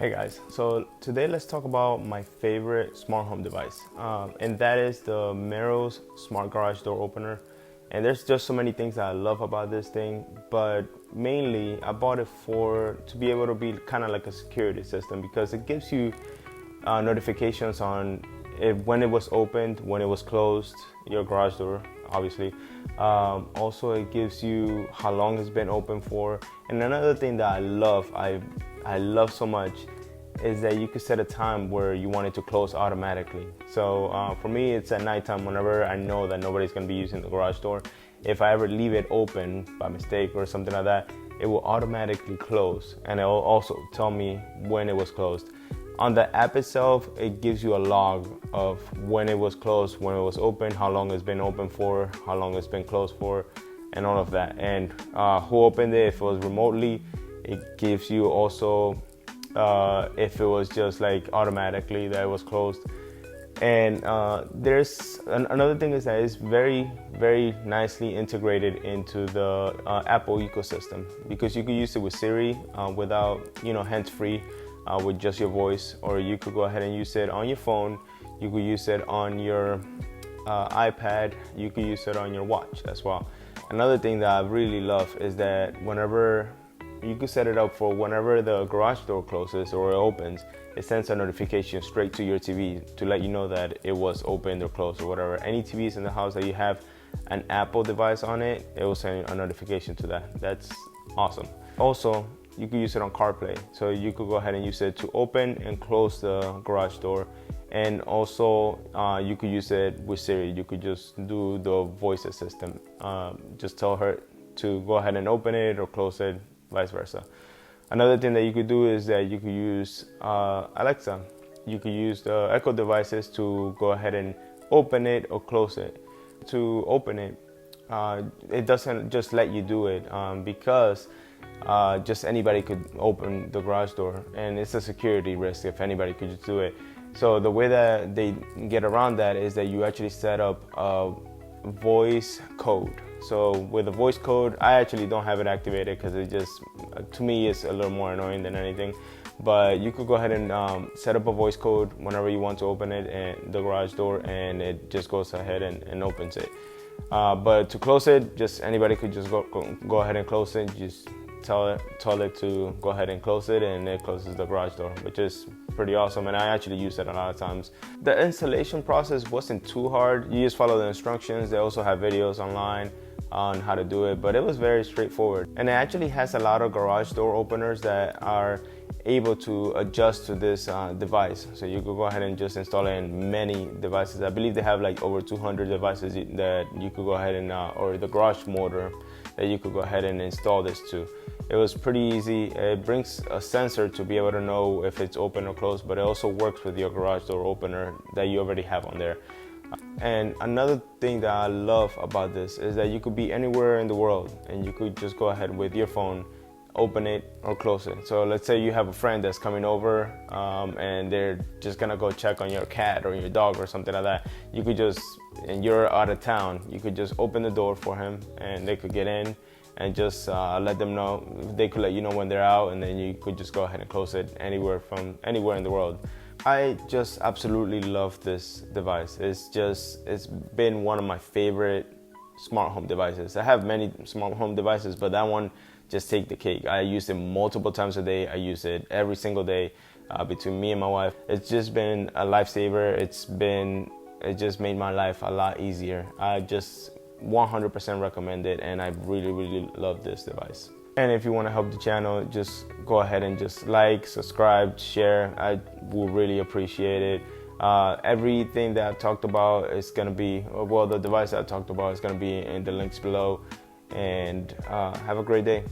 Hey guys, so today let's talk about my favorite smart home device, and that is the Meros Smart Garage Door Opener. And there's just so many things that I love about this thing, but mainly I bought it to be able to be kind of like a security system because it gives you notifications on when it was opened, when it was closed, your garage door, obviously. Also, it gives you how long it's been open for. And another thing that I love so much is that you could set a time where you want it to close automatically. So for me, it's at nighttime whenever I know that nobody's gonna be using the garage door. If I ever leave it open by mistake or something like that, it will automatically close, and it will also tell me when it was closed. On the app itself, it gives you a log of when it was closed, when it was open, how long it's been open for, how long it's been closed for, and all of that. And who opened it, if it was remotely. It gives you also if it was just like automatically that it was closed. And there's another thing is that it's very, very nicely integrated into the Apple ecosystem, because you could use it with Siri without, hands-free, with just your voice, or you could go ahead and use it on your phone. You could use it on your iPad. You could use it on your watch as well. Another thing that I really love is that whenever you could set it up for whenever the garage door closes or it opens, it sends a notification straight to your TV to let you know that it was opened or closed or whatever. Any TVs in the house that you have an Apple device on it, it will send a notification to that. That's awesome. Also, you could use it on CarPlay. So you could go ahead and use it to open and close the garage door. And also, you could use it with Siri. You could just do the voice assistant. Just tell her to go ahead and open it or close it, vice versa. Another thing that you could do is that you could use Alexa. You could use the Echo devices to go ahead and open it or close it. To open it, it doesn't just let you do it because just anybody could open the garage door, and it's a security risk if anybody could just do it. So the way that they get around that is that you actually set up a voice code. So with the voice code, I actually don't have it activated because it just, to me, it's a little more annoying than anything. But you could go ahead and set up a voice code whenever you want to open it and the garage door, and it just goes ahead and opens it. But to close it, just anybody could just go ahead and close it. Just tell it to go ahead and close it, and it closes the garage door, which is pretty awesome. And I actually use it a lot of times. The installation process wasn't too hard. You just follow the instructions. They also have videos online on how to do it, but it was very straightforward. And it actually has a lot of garage door openers that are able to adjust to this device. So you could go ahead and just install it in many devices. I believe they have like over 200 devices that you could go ahead and, or the garage motor that you could go ahead and install this to. It was pretty easy. It brings a sensor to be able to know if it's open or closed, but it also works with your garage door opener that you already have on there. And another thing that I love about this is that you could be anywhere in the world and you could just go ahead with your phone, open it or close it. So let's say you have a friend that's coming over and they're just gonna go check on your cat or your dog or something like that. You could just, and you're out of town, you could just open the door for him and they could get in and just let them know. They could let you know when they're out, and then you could just go ahead and close it anywhere in the world. I just absolutely love this device. It's been one of my favorite smart home devices. I have many smart home devices, but that one just take the cake. I use it multiple times a day. I use it every single day between me and my wife. It's just been a lifesaver. It just made my life a lot easier. I just 100% recommend it, and I really, really love this device. And if you want to help the channel, just go ahead and just like, subscribe, share. I will really appreciate it. Everything that I talked about is going to be, well, the device that I talked about is going to be in the links below. And have a great day.